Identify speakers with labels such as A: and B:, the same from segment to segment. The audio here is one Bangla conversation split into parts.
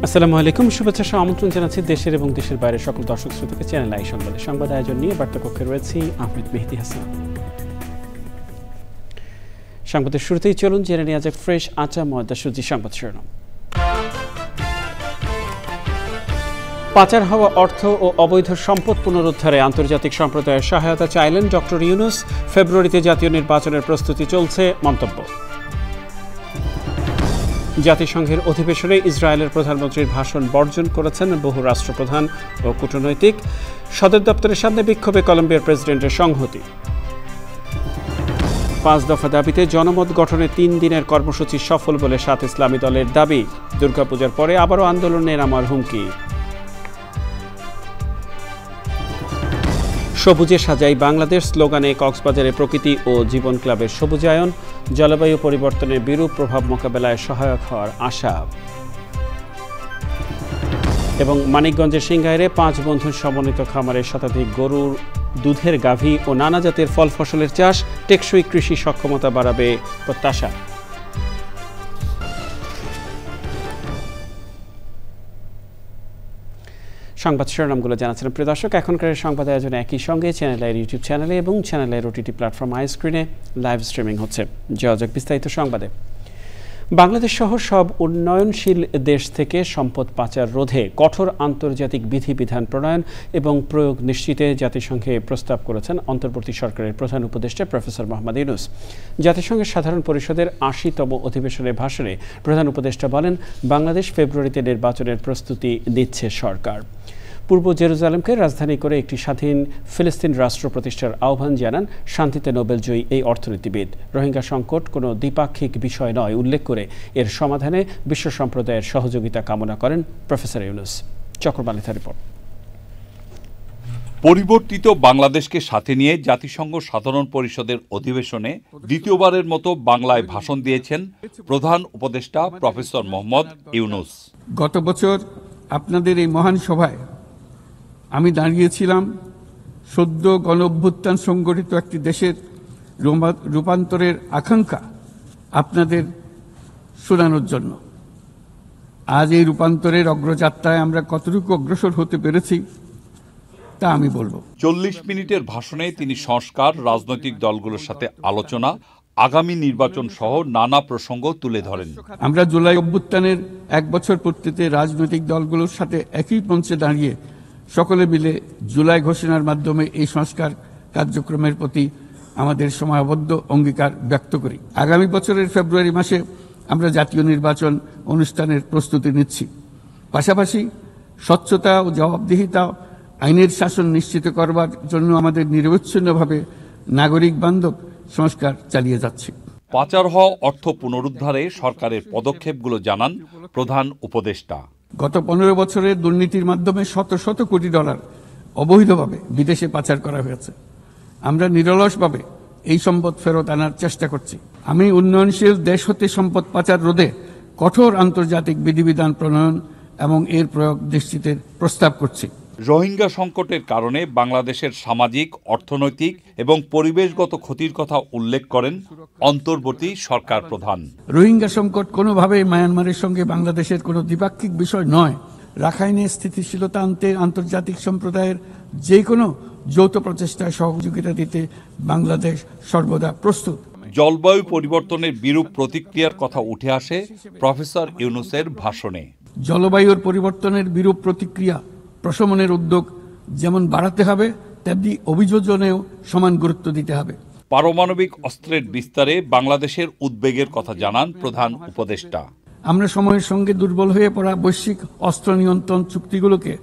A: আসসালামু আলাইকুম, শুভেচ্ছা সহ আমন্ত্রণ জানাচ্ছি দেশের এবং দেশের বাইরের সকল দর্শক শ্রোতাকে চ্যানেল আই সংবাদে। সংবাদ আয়োজন নিয়ে বার্তাকক্ষে রয়েছি আহমেদ মেহেদী হাসান। সংবাদের শুরুতেই চলুন জেনে নেওয়া যাক ফ্রেশ আটা ময়দা সুজি সংবাদ শিরোনাম। পাচার হওয়া অর্থ ও অবৈধ সম্পদ পুনরুদ্ধারে আন্তর্জাতিক সম্প্রদায়ের সহায়তা চাইলেন ডক্টর ইউনূস। ফেব্রুয়ারিতে জাতীয় নির্বাচনের প্রস্তুতি চলছে মন্তব্য। জাতিসংঘের অধিবেশনে ইসরায়েলের প্রধানমন্ত্রীর ভাষণ বর্জন করেছেন বহু রাষ্ট্রপ্রধান ও কূটনৈতিক। সদর দপ্তরের সামনে বিক্ষোভে কলম্বিয়ার প্রেসিডেন্টের সংহতি। 5 দফা দাবিতে জনমত গঠনে 3 দিনের কর্মসূচি সফল বলে 7 ইসলামী দলের দাবি। দুর্গাপূজার পরে আবারও আন্দোলনে নামার হুমকি। সবুজে সাজাই বাংলাদেশ স্লোগানে কক্সবাজারে প্রকৃতি ও জীবন ক্লাবের সবুজায়ন। জলবায়ু পরিবর্তনের বিরূপ প্রভাব মোকাবেলায় সহায়ক হওয়ার আশা। এবং মানিকগঞ্জের সিংগাইরে 5 বন্ধুর সমন্বিত খামারে শতাধিক গরুর দুধের গাভী ও নানা জাতের ফল ফসলের চাষ। টেকসই কৃষি সক্ষমতা বাড়াবে প্রত্যাশা। সংবাদ শিরোনামগুলো জানাচ্ছিলেন প্রিয় দর্শক। এখনকার সংবাদ আয়োজনে একই সঙ্গে চ্যানেলের ইউটিউব চ্যানেলে এবং চ্যানেলের ওটিটি প্ল্যাটফর্ম আই স্ক্রিনে লাইভ স্ট্রিমিং হচ্ছে। যাওয়া বিস্তারিত সংবাদে। বাংলাদেশ সহ সব উন্নয়নশীল দেশ থেকে সম্পদ পাচার রোধে কঠোর আন্তর্জাতিক বিধিবিধান প্রণয়ন এবং প্রয়োগ নিশ্চিতে জাতিসংঘে প্রস্তাব করেছেন অন্তর্বর্তী সরকারের প্রধান উপদেষ্টা প্রফেসর মোহাম্মদ ইউনূস। জাতিসংঘের সাধারণ পরিষদের 80তম অধিবেশনের ভাষণে প্রধান উপদেষ্টা বলেন, বাংলাদেশ ফেব্রুয়ারিতে নির্বাচনের প্রস্তুতি নিচ্ছে সরকার। পূর্ব জেরুজালেমকে রাজধানী করে একটি স্বাধীন ফিলিস্তিন রাষ্ট্র প্রতিষ্ঠার আহ্বান জানান শান্তিতে নোবেলজয়ী এই অর্থনীতিবিদ। রোহিঙ্গা সংকট কোনো দ্বিপাক্ষিক বিষয় নয় উল্লেখ করে এর সমাধানে বিশ্ব সম্প্রদায়ের সহযোগিতা কামনা করেন প্রফেসর ইউনূস। চক্রবালিথা রিপোর্ট।
B: পরিবর্তিত বাংলাদেশকে সাথে নিয়ে জাতিসংঘ সাধারণ পরিষদের অধিবেশনে দ্বিতীয়বারের মতো বাংলায় ভাষণ দিয়েছেন প্রধান উপদেষ্টা প্রফেসর মোহাম্মদ ইউনূস।
C: গত বছর আপনাদের এই মহান সভায় আমি দাঁড়িয়েছিলাম সদ্য গণ অভ্যুত্থান সংগঠিত একটি দেশের রূপান্তরের আকাঙ্ক্ষা আপনাদের শোনানোর জন্য। আজ এই রূপান্তরের অগ্রযাত্রায় আমরা কতটুকু অগ্রসর হতে পেরেছি তা আমি বলবো।
B: 40 মিনিটের ভাষণে তিনি সংস্কার, রাজনৈতিক দলগুলোর সাথে আলোচনা, আগামী নির্বাচন সহ নানা প্রসঙ্গ তুলে ধরেন।
C: আমরা জুলাই অভ্যুত্থানের 1 বছর পূর্তিতে রাজনৈতিক দলগুলোর সাথে একই মঞ্চে দাঁড়িয়ে সকলে মিলে জুলাই ঘোষণার মাধ্যমে এই সংস্কার কার্যক্রমের প্রতি আমাদের সময়াবদ্ধ অঙ্গীকার ব্যক্ত করি। আগামী বছরের ফেব্রুয়ারি মাসে আমরা জাতীয় নির্বাচন অনুষ্ঠানের প্রস্তুতি নিচ্ছি। পাশাপাশি স্বচ্ছতা ও জবাবদিহিতা, আইনের শাসন নিশ্চিত করবার জন্য আমাদের নিরবচ্ছিন্নভাবে নাগরিক বান্ধব সংস্কার চালিয়ে যাচ্ছি।
B: পাচার হওয়া অর্থ পুনরুদ্ধারে সরকারের পদক্ষেপগুলো জানান প্রধান উপদেষ্টা।
C: গত 15 বছরের দুর্নীতির মাধ্যমে শত শত কোটি ডলার অবৈধভাবে বিদেশে পাচার করা হয়েছে। আমরা নিরলসভাবে এই সম্পদ ফেরত আনার চেষ্টা করছি। আমি উন্নয়নশীল দেশ হতে সম্পদ পাচার রোধে কঠোর আন্তর্জাতিক বিধিবিধান প্রণয়ন এবং এর প্রয়োগ নিশ্চিতের প্রস্তাব করছি।
B: রোহিঙ্গা সংকটের কারণে বাংলাদেশের সামাজিক, অর্থনৈতিক এবং পরিবেশগত ক্ষতির কথা উল্লেখ করেন অন্তর্বর্তী সরকার প্রধান।
C: রোহিঙ্গা সংকট কোনোভাবেই মায়ানমারের সঙ্গে বাংলাদেশের কোনো দ্বিপাক্ষিক বিষয় নয়। রাখাইনে স্থিতিশীলতা আনতে আন্তর্জাতিক সম্প্রদায়ের যে কোনো যৌথ প্রচেষ্টায় সহযোগিতা দিতে বাংলাদেশ সর্বদা প্রস্তুত।
B: জলবায়ু পরিবর্তনের বিরূপ প্রতিক্রিয়ার কথা উঠে আসে প্রফেসর ইউনূসের ভাষণে।
C: জলবায়ুর পরিবর্তনের বিরূপ প্রতিক্রিয়া প্রশমনের উদ্যোগ যেমন বাড়াতে হবে, তেমনি অভিযোজনেও সমান গুরুত্ব দিতে হবে।
B: পারমাণবিক অস্ত্রের বিস্তারে বাংলাদেশের উদ্বেগের কথা জানান প্রধান উপদেষ্টা।
C: আমরা সময়ের সঙ্গে দুর্বল হয়ে পড়া বৈশ্বিক অস্ত্র নিয়ন্ত্রণ চুক্তিগুলোকে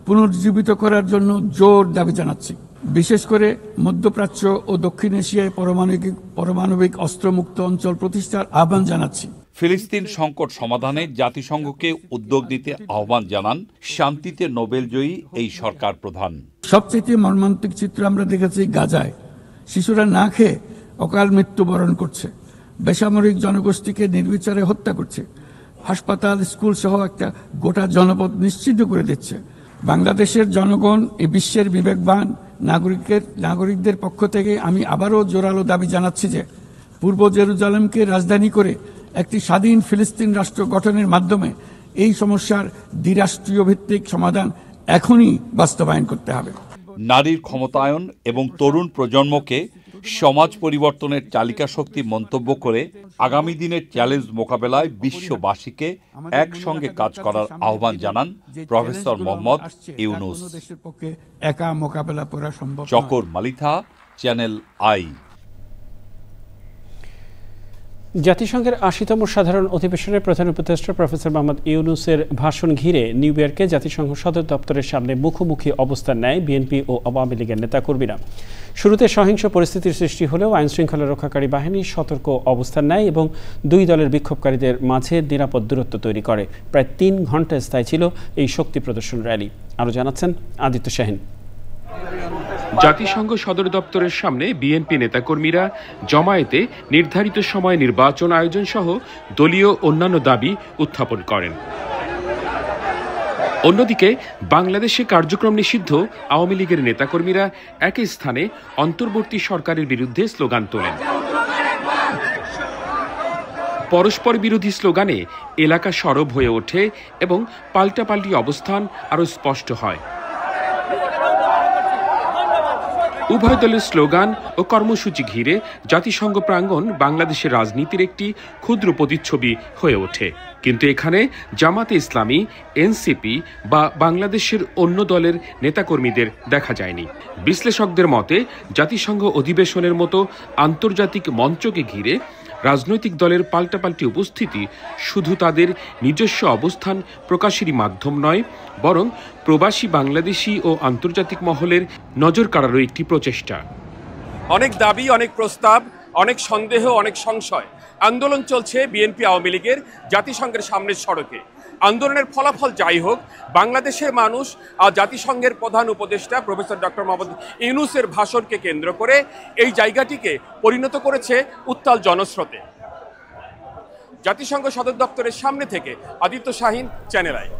C: পুনর্জীবিত করার জন্য জোর দাবি জানাচ্ছি। বিশেষ করে মধ্যপ্রাচ্য ও দক্ষিণ এশিয়ায় পারমাণবিক অস্ত্রমুক্ত অঞ্চল প্রতিষ্ঠার আহ্বান জানাচ্ছি।
B: ফিলিস্তিন সংকট সমাধানে জাতিসংঘকে উদ্যোগ নিতে আহ্বান জানান শান্তিতে নোবেলজয়ী এই সরকার প্রধান।
C: সবচেয়ে মর্মান্তিক চিত্র আমরা দেখেছি গাজায়। শিশুরা না খেয়ে অকাল মৃত্যুবরণ করছে, বেসামরিক জনগোষ্ঠীকে নির্বিচারে হত্যা করছে, হাসপাতাল, স্কুল সহ একটা গোটা জনপদ নিশ্চিহ্ন করে দিচ্ছে। বাংলাদেশের জনগণ, এই বিশ্বের বিবেকবান নাগরিকদের পক্ষ থেকে আমি আবারও জোরালো দাবি জানাচ্ছি যে পূর্ব জেরুজালেমকে রাজধানী করে একটি স্বাধীন ফিলিস্তিন রাষ্ট্র গঠনের মাধ্যমে এই সমস্যার দ্বিরাষ্ট্রীয় ভিত্তিক সমাধান এখনই বাস্তবায়ন করতে হবে।
B: নারীর ক্ষমতায়ন এবং তরুণ প্রজন্মকে সমাজ পরিবর্তনের চালিকা শক্তি মন্তব্য করে আগামী দিনের চ্যালেঞ্জ মোকাবেলায় বিশ্ববাসীকে একসঙ্গে কাজ করার আহ্বান জানান প্রফেসর মোহাম্মদ ইউনুস।
C: একা মোকাবেলা করা সম্ভব।
B: চকর মালিথা, চ্যানেল আই।
A: জাতিসংঘের ৮০তম সাধারণ অধিবেশনের প্রধান উপদেষ্টা প্রফেসর মোহাম্মদ ইউনুসের ভাষণ ঘিরে নিউ ইয়র্কে জাতিসংঘ সদর দপ্তরের সামনে মুখোমুখি অবস্থান নেয় বিএনপি ও আওয়ামী লীগের নেতাকর্মীরা। শুরুতে সহিংস পরিস্থিতির সৃষ্টি হলেও আইনশৃঙ্খলা রক্ষাকারী বাহিনী সতর্ক অবস্থান নেয় এবং দুই দলের বিক্ষোভকারীদের মাঝে নিরাপদ দূরত্ব তৈরি করে। প্রায় ৩ ঘণ্টা স্থায়ী ছিল এই শক্তি প্রদর্শন র্যালি। আরও জানাচ্ছেন আদিত্য শাহিন।
D: জাতিসংঘ সদর দপ্তরের সামনে বিএনপি নেতাকর্মীরা জমায়েতে নির্ধারিত সময় নির্বাচন আয়োজন সহ দলীয় অন্যান্য দাবি উত্থাপন করেন। অন্যদিকে বাংলাদেশে কার্যক্রম নিষিদ্ধ আওয়ামী লীগের নেতাকর্মীরা একই স্থানে অন্তর্বর্তী সরকারের বিরুদ্ধে স্লোগান তোলেন। পরস্পর বিরোধী স্লোগানে এলাকা সরব হয়ে ওঠে এবং পাল্টাপাল্টি অবস্থান আরও স্পষ্ট হয়। উভয় দলের স্লোগান ও কর্মসূচি ঘিরে জাতিসংঘ প্রাঙ্গণ বাংলাদেশের রাজনীতির একটি ক্ষুদ্র প্রতিচ্ছবি হয়ে ওঠে। কিন্তু এখানে জামাতে ইসলামী, এনসিপি বা বাংলাদেশের অন্য দলের নেতাকর্মীদের দেখা যায়নি। বিশ্লেষকদের মতে জাতিসংঘ অধিবেশনের মতো আন্তর্জাতিক মঞ্চকে ঘিরে রাজনৈতিক দলের পাল্টাপাল্টি উপস্থিতি শুধু তাদের নিজস্ব অবস্থান প্রকাশেরই মাধ্যম নয়, বরং প্রবাসী বাংলাদেশি ও আন্তর্জাতিক মহলের নজর কাড়ারও একটি প্রচেষ্টা।
E: অনেক দাবি, অনেক প্রস্তাব, অনেক সন্দেহ, অনেক সংশয়। আন্দোলন চলছে বিএনপি আওয়ামী লীগের জাতিসংঘের সামনের সড়কে। আন্দোলনের ফলাফল যাই হোক, বাংলাদেশের মানুষ আর জাতিসংঘের প্রধান উপদেষ্টা প্রফেসর ডক্টর মোহাম্মদ ইউনুসের ভাষণকে কেন্দ্র করে এই জায়গাটিকে পরিণত করেছে উত্তাল জনস্রোতে। জাতিসংঘ সদর দপ্তরের সামনে থেকে আদিত্য শাহিন, চ্যানেল আই।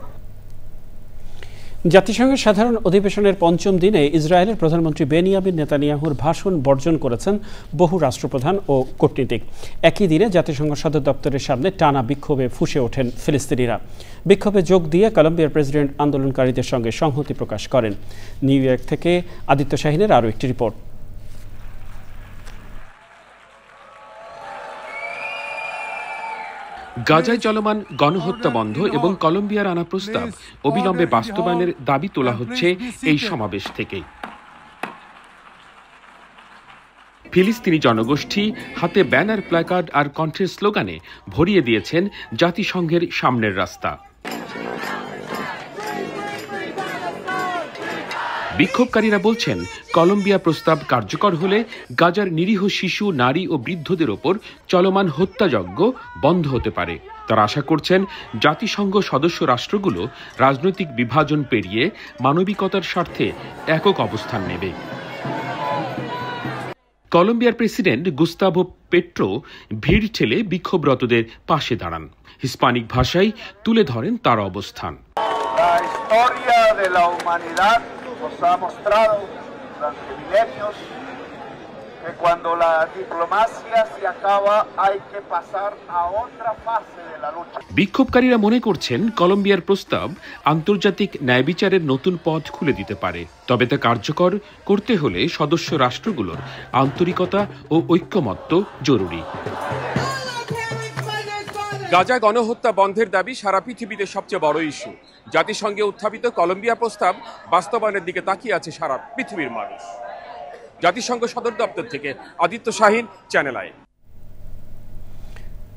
A: জাতিসংঘের সাধারণ অধিবেশনের পঞ্চম দিনে ইসরায়েলের প্রধানমন্ত্রী বেনিয়ামিন নেতানিয়াহুর ভাষণ বর্জন করেছেন বহু রাষ্ট্রপ্রধান ও কূটনীতিক। একই দিনে জাতিসংঘ সদর দপ্তরের সামনে টানা বিক্ষোভে ফুঁসে ওঠেন ফিলিস্তিনিরা। বিক্ষোভে যোগ দিয়ে কলম্বিয়ার প্রেসিডেন্ট আন্দোলনকারীদের সঙ্গে সংহতি প্রকাশ করেন। নিউ ইয়র্ক থেকে আদিত্য শাহিনের আরও একটি রিপোর্ট।
D: গাজায় চলমান গণহত্যা বন্ধ এবং কলম্বিয়ার আনা প্রস্তাব অবিলম্বে বাস্তবায়নের দাবি তোলা হচ্ছে এই সমাবেশ থেকে। ফিলিস্তিনি জনগোষ্ঠী হাতে ব্যানার, প্ল্যাকার্ড আর কণ্ঠের স্লোগানে ভরিয়ে দিয়েছেন জাতিসংঘের সামনের রাস্তা। বিক্ষোভকারীরা বলছেন, কলম্বিয়া প্রস্তাব কার্যকর হলে গাজার নিরীহ শিশু, নারী ও বৃদ্ধদের ওপর চলমান হত্যাযজ্ঞ বন্ধ হতে পারে। তারা আশা করছেন জাতিসংঘ সদস্য রাষ্ট্রগুলো রাজনৈতিক বিভাজন পেরিয়ে মানবিকতার স্বার্থে একক অবস্থান নেবে। কলম্বিয়ার প্রেসিডেন্ট গুস্তাভো পেট্রো ভিড় ঠেলে বিক্ষোভরতদের পাশে দাঁড়ান। হিস্পানিক ভাষায় তুলে ধরেন তার অবস্থান।
F: Nos ha mostrado durante milenios que cuando la diplomacia se acaba hay que pasar a otra fase de la lucha.
D: বিক্ষোভকারীরা মনে করছেন কলম্বিয়ার প্রস্তাব আন্তর্জাতিক ন্যায় বিচারের নতুন পথ খুলে দিতে পারে। তবে তা কার্যকর করতে হলে সদস্য রাষ্ট্রগুলোর আন্তরিকতা ও ঐক্যমত্য জরুরি।
E: গাজা গণহত্যা বন্ধের দাবি সারা পৃথিবীতে সবচেয়ে বড় ইস্যু। জাতিসংঘে উত্থাপিত কলম্বিয়া প্রস্তাব বাস্তবায়নের দিকে তাকিয়ে আছে সারা পৃথিবীর মানুষ। জাতিসংঘ সদর দপ্তর থেকে আদিত্য শাহিন, চ্যানেল আই।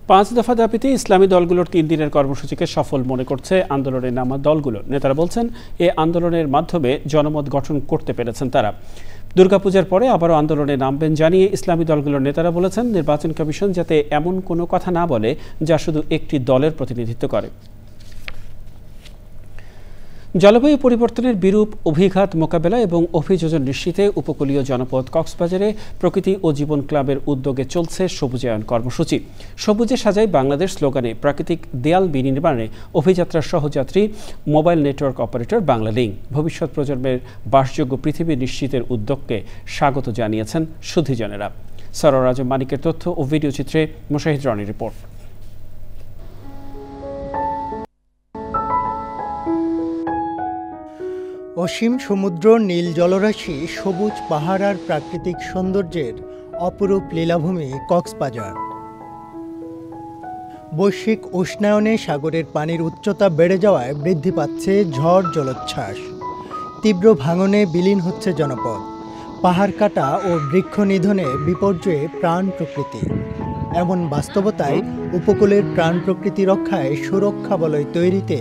A: 5 দফা দাবিতে ইসলামী দলগুলোর 3 দিনের কর্মসূচিকে সফল মনে করছে আন্দোলনে নামা দলগুলো। নেতারা বলছেন, এ আন্দোলনের মাধ্যমে জনমত গঠন করতে পেরেছেন তারা। দুর্গাপূজার পরে আবারও আন্দোলনে নামবেন জানিয়ে ইসলামী দলগুলোর নেতারা বলেছেন, নির্বাচন কমিশন যাতে এমন কোনো কথা না বলে যা শুধু একটি দলের প্রতিনিধিত্ব করে। জলবায়ু পরিবর্তনের বিরূপ অভিঘাত মোকাবেলা এবং অভিযোজন নিশ্চিতে উপকূলীয় জনপদ কক্সবাজারে প্রকৃতি ও জীবন ক্লাবের উদ্যোগে চলছে সবুজায়ন কর্মসূচি। সবুজে সাজাই বাংলাদেশ স্লোগানে প্রাকৃতিক দেয়াল বিনির্মাণে অভিযাত্রার সহযাত্রী মোবাইল নেটওয়ার্ক অপারেটর বাংলালিংক ভবিষ্যৎ প্রজন্মের বাসযোগ্য পৃথিবী নিশ্চিতের উদ্যোগকে স্বাগত জানিয়েছেন সুধীজনেরা। সরোয়ার আজম মানিকের তথ্য ও ভিডিও চিত্রে মোশাহিদ রনির রিপোর্ট।
G: অসীম সমুদ্র, নীল জলরাশি, সবুজ পাহাড় আর প্রাকৃতিক সৌন্দর্যের অপরূপ লীলাভূমি কক্সবাজার। বৈশ্বিক উষ্ণায়নে সাগরের পানির উচ্চতা বেড়ে যাওয়ায় বৃদ্ধি পাচ্ছে ঝড় জলোচ্ছ্বাস। তীব্র ভাঙনে বিলীন হচ্ছে জনপদ। পাহাড় কাটা ও বৃক্ষ নিধনে বিপর্যয়ে প্রাণ প্রকৃতি। এমন বাস্তবতায় উপকূলের প্রাণ প্রকৃতি রক্ষায় সুরক্ষা বলয় তৈরিতে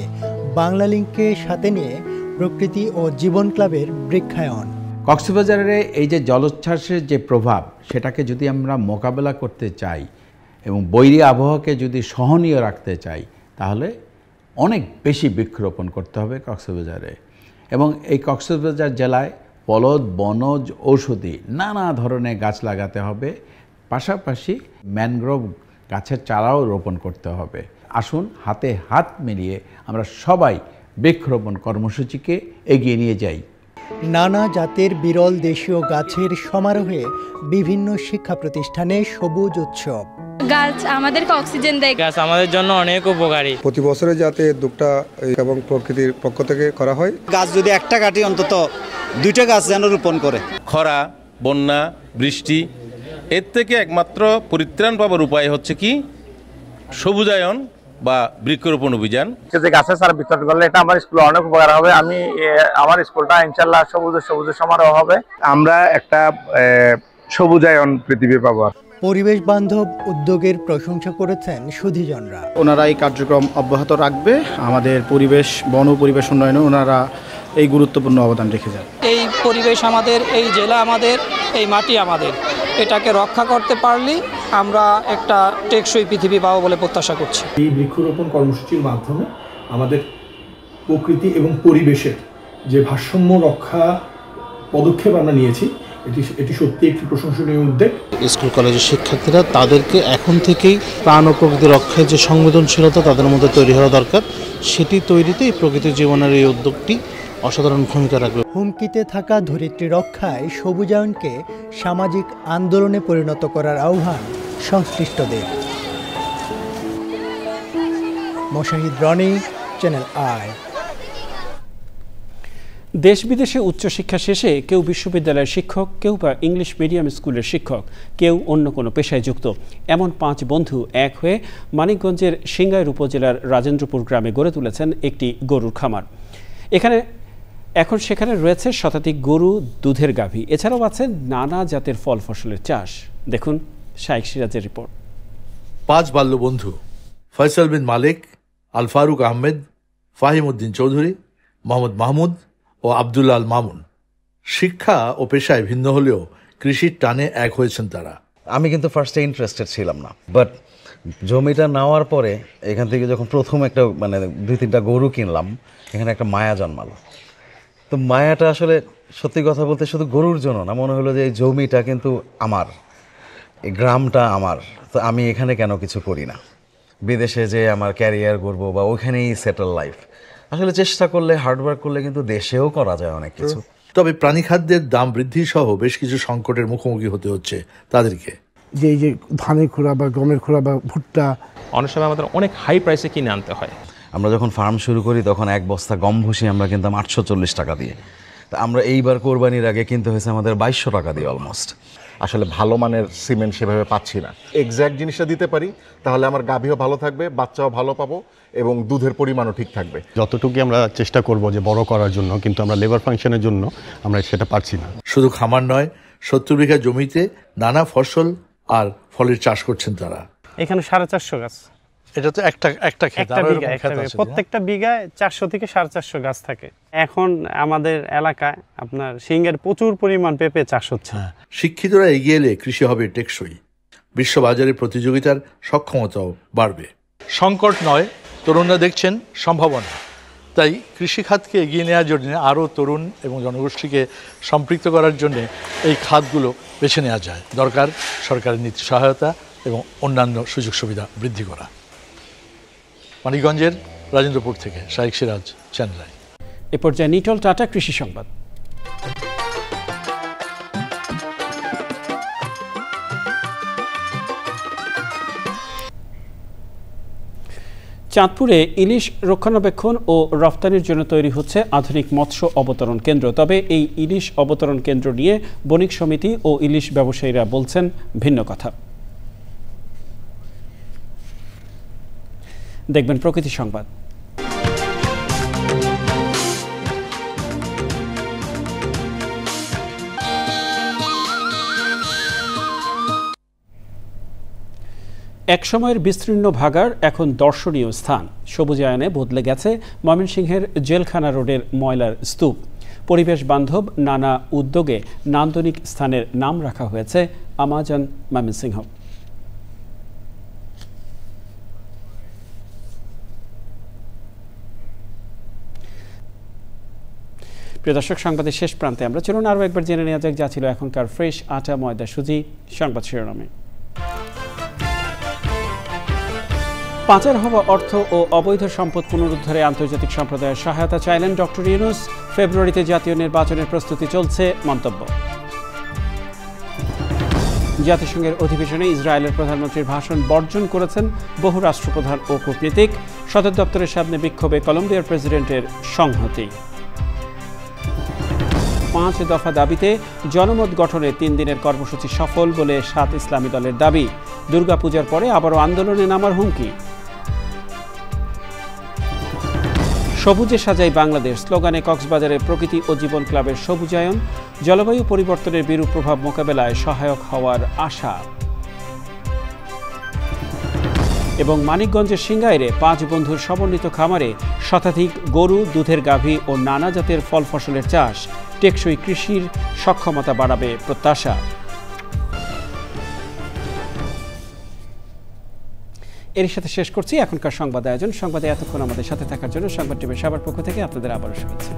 G: বাংলালিংককে সাথে নিয়ে প্রকৃতি ও জীবন ক্লাবের বৃক্ষায়ন।
H: কক্সবাজারে এই যে জলোচ্ছ্বাসের যে প্রভাব, সেটাকে যদি আমরা মোকাবেলা করতে চাই এবং বৈরী আবহাওয়াকে যদি সহনীয় রাখতে চাই, তাহলে অনেক বেশি বৃক্ষরোপণ করতে হবে কক্সবাজারে। এবং এই কক্সবাজার জেলায় পলদ, বনজ, ঔষধি নানা ধরনের গাছ লাগাতে হবে। পাশাপাশি ম্যানগ্রোভ গাছের চারাও রোপণ করতে হবে। আসুন হাতে হাত মিলিয়ে আমরা সবাই বৃক্ষরোপণ কর্মসূচিকে এগিয়ে নিয়ে যাই।
G: নানা জাতের বিরল দেশীয় গাছের সমারোহে বিভিন্ন শিক্ষা প্রতিষ্ঠানে সবুজ উৎসব।
I: গাছ আমাদেরকে অক্সিজেন দেয়।
J: গাছ আমাদের জন্য অনেক উপকারী।
K: প্রতি বছরে যাতে উদ্যোগটা এবং প্রকৃতির পক্ষ থেকে করা হয়।
L: গাছ যদি একটা কাটি অন্তত 2টা গাছ যেন রোপণ করে।
M: খরা, বন্যা, বৃষ্টি এর থেকে একমাত্র পরিত্রাণ পাবার উপায় হচ্ছে কি সবুজায়ন বা বৃক্ষরোপণ অভিযান।
F: যে গাছের চারা বিতরণ করলে এটা আমার স্কুলে অনেক উপকার হবে। আমি আমার স্কুলটা ইনশাআল্লাহ সবুজ সমারোহ হবে। আমরা একটা সবুজায়ন পৃথিবী পাবো।
G: পরিবেশ বান্ধব উদ্যোগের প্রশংসা করেছেন সুধীজনরা।
N: ওনারা এই কার্যক্রম অব্যাহত রাখবে। আমাদের পরিবেশ, বন ও পরিবেশ উন্নয়নে ওনারা এই গুরুত্বপূর্ণ অবদান রেখে যান।
O: এই পরিবেশ আমাদের, এই জেলা আমাদের, এই মাটি আমাদের, এটাকে রক্ষা করতে পারলেই আমরা একটা টেকসই পৃথিবী পাবো বলে প্রত্যাশা করছি।
P: এই বৃক্ষরোপণ কর্মসূচির মাধ্যমে আমাদের প্রকৃতি এবং পরিবেশের যে ভারসাম্য রক্ষা পদক্ষেপ আমরা নিয়েছি, এটি সত্যি একটি প্রশংসনীয় উদ্যোগ।
Q: স্কুল কলেজের শিক্ষার্থীরা তাদেরকে এখন থেকেই প্রাণ ও প্রকৃতি রক্ষায় যে সংবেদনশীলতা তাদের মধ্যে তৈরি হওয়া দরকার, সেটি তৈরিতে এই প্রকৃতি জীবনের এই উদ্যোগটি অসাধারণ ভূমিকা রাখবে।
G: হুমকিতে থাকা ধরিত্রী রক্ষায় সবুজায়নকে সামাজিক আন্দোলনে পরিণত করার আহ্বান সংশ্লিষ্টদের। Moshahid Roni, Channel I.
A: দেশ বিদেশে উচ্চশিক্ষা শেষে কেউ বিশ্ববিদ্যালয়ের শিক্ষক, কেউ বা ইংলিশ মিডিয়াম স্কুলের শিক্ষক, কেউ অন্য কোনো পেশায় যুক্ত এমন 5 বন্ধু এক হয়ে মানিকগঞ্জের সিংগাইর উপজেলার রাজেন্দ্রপুর গ্রামে গড়ে তুলেছেন একটি গরুর খামার। এখন সেখানে রয়েছে শতাধিক গরু, দুধের গাভী, এছাড়াও আছে নানা জাতের ফল ফসলের চাষ। দেখুন শাইখ সিরাজের রিপোর্ট।
R: 5 বাল্য বন্ধু ফয়সাল বিন মালিক, আল ফারুক আহমেদ, ফাহিমউদ্দিন চৌধুরী, মোহাম্মদ মাহমুদ ও আবদুল্লাহ আল মামুন। শিক্ষা ও পেশায় ভিন্ন হলেও কৃষির টানে এক হয়েছেন তারা।
S: আমি কিন্তু ফার্স্টে ইন্টারেস্টেড ছিলাম না, বাট জমিটা নেওয়ার পরে এখান থেকে যখন প্রথম একটা 2-3টা গরু কিনলাম, এখানে একটা মায়া জন্মালো। তো মায়াটা আসলে সত্যি কথা বলতে শুধু গরুর জন্য না, মনে হলো যে এই জমিটা কিন্তু আমার, এই গ্রামটা আমার, তো আমি এখানে কেন কিছু করি না, বিদেশে যে আমার ক্যারিয়ার করবো বা ওইখানেই সেটেল লাইফ। আসলে চেষ্টা করলে, হার্ডওয়ার্ক করলে কিন্তু দেশেও করা যায় অনেক কিছু।
R: তবে প্রাণী খাদ্যের দাম বৃদ্ধি সহ বেশ কিছু সংকটের মুখোমুখি হতে হচ্ছে তাদেরকে।
T: যে এই যে ধানের খোড়া বা গমের খোড়া বা ভুট্টা
U: অনেক সময় আমাদের অনেক হাই প্রাইসে কিনে আনতে হয়।
S: আমরা যখন ফার্ম শুরু করি তখন 1 বস্তা গম ভুসি আমরা কিনতাম 840 টাকা দিয়ে। তা আমরা এইবার কোরবানির আগে কিনতে হয়েছে আমাদের 2200 টাকা দিয়ে অলমোস্ট।
V: আসলে ভালো মানের সিমেন্ট সেভাবে পাচ্ছি না। এক্স্যাক্ট জিনিসটা দিতে পারি তাহলে আমার গাভীও ভালো থাকবে, বাচ্চাও ভালো পাবো এবং দুধের পরিমাণও ঠিক থাকবে।
W: যতটুকু আমরা চেষ্টা করব যে বড় করার জন্য, কিন্তু আমরা লেবার ফাংশনের জন্য আমরা সেটা পারছি না।
R: শুধু খামার নয়, 70 বিঘা জমিতে নানা ফসল আর ফলের চাষ করছেন তারা।
X: এখানে 450 গাছ। এটা তো একটা ক্ষেত, প্রত্যেকটা বিঘায় 400 থেকে 450 গাছ থাকে। এখন আমাদের এলাকায় আপনার সিংহের প্রচুর পরিমাণ পেঁপে চাষ হচ্ছে।
R: শিক্ষিতরা এগিয়ে এলে কৃষি হবে টেকসই, বিশ্ববাজারে প্রতিযোগিতার সক্ষমতাও বাড়বে।
Y: সংকট নয়, তরুণরা দেখছেন সম্ভাবনা।
R: তাই কৃষিখাতকে এগিয়ে নেওয়ার জন্য আরও তরুণ এবং জনগোষ্ঠীকে সম্পৃক্ত করার জন্য এই খাতগুলো বেছে নেওয়া যায়। দরকার সরকারের নীতি সহায়তা এবং অন্যান্য সুযোগ সুবিধা বৃদ্ধি করা। মানিকগঞ্জের রাজেন্দ্রপুর থেকে শাইখ সিরাজ, চ্যানেল আই।
A: এ পর্যায়ে নিটল টাটা কৃষি সংবাদ। চাঁদপুরে ইলিশ রক্ষণাবেক্ষণ ও রফতানির জন্য তৈরি হচ্ছে আধুনিক মৎস্য অবতরণ কেন্দ্র। তবে এই ইলিশ অবতরণ কেন্দ্র নিয়ে বণিক সমিতি ও ইলিশ ব্যবসায়ীরা বলছেন ভিন্ন কথা। দেখবেন প্রকৃতি সংবাদ। একসময়ের বিস্তীর্ণ ভাগাড় এখন দর্শনীয় স্থান। সবুজায়নে বদলে গেছে ময়মনসিংহের জেলখানা রোডের ময়লার স্তূপ। পরিবেশ বান্ধব নানা উদ্যোগে নান্দনিক স্থানের নাম রাখা হয়েছে আমাজন ময়মনসিংহ। প্রিয় দর্শক, সংবাদের শেষ প্রান্তে আমরা চলুন আরও একবার জেনে নেওয়া যাক যা ছিল এখনকার ফ্রেশ আটা ময়দা সুজি সংবাদ শিরোনামে। পাচার হওয়া অর্থ ও অবৈধ সম্পদ পুনরুদ্ধারে আন্তর্জাতিক সম্প্রদায়ের সহায়তা চাইলেন ডক্টর ইউনূস। ফেব্রুয়ারিতে জাতীয় নির্বাচনের প্রস্তুতি চলছে মন্তব্য। জাতিসংঘের অধিবেশনে ইসরায়েলের প্রধানমন্ত্রীর ভাষণ বর্জন করেছেন বহু রাষ্ট্রপ্রধান ও কূটনীতিক। সদর দপ্তরের সামনে বিক্ষোভে কলম্বিয়ার প্রেসিডেন্টের সংহতি। 5 দফা দাবিতে জনমত গঠনে 3 দিনের কর্মসূচি সফল বলে 7 ইসলামী দলের দাবি। দুর্গাপূজার পরে আবারও আন্দোলনে নামার হুমকি। সবুজে সাজাই বাংলাদেশ স্লোগানে কক্সবাজারে প্রকৃতি ও জীবন ক্লাবের সবুজায়ন। জলবায়ু পরিবর্তনের বিরূপ প্রভাব মোকাবেলায় সহায়ক হওয়ার আশা। এবং মানিকগঞ্জের সিংগাইরে 5 বন্ধুর সমন্বিত খামারে শতাধিক গরু, দুধের গাভী ও নানা জাতের ফল ফসলের চাষ। টেকসই কৃষির সক্ষমতা বাড়াবে প্রত্যাশা। এর সাথে শেষ করছি এখনকার সংবাদ আয়োজন। সংবাদে এতক্ষণ আমাদের সাথে থাকার জন্য সংবাদ টিমের সবার পক্ষ থেকে আপনাদের আবারও শুভেচ্ছা।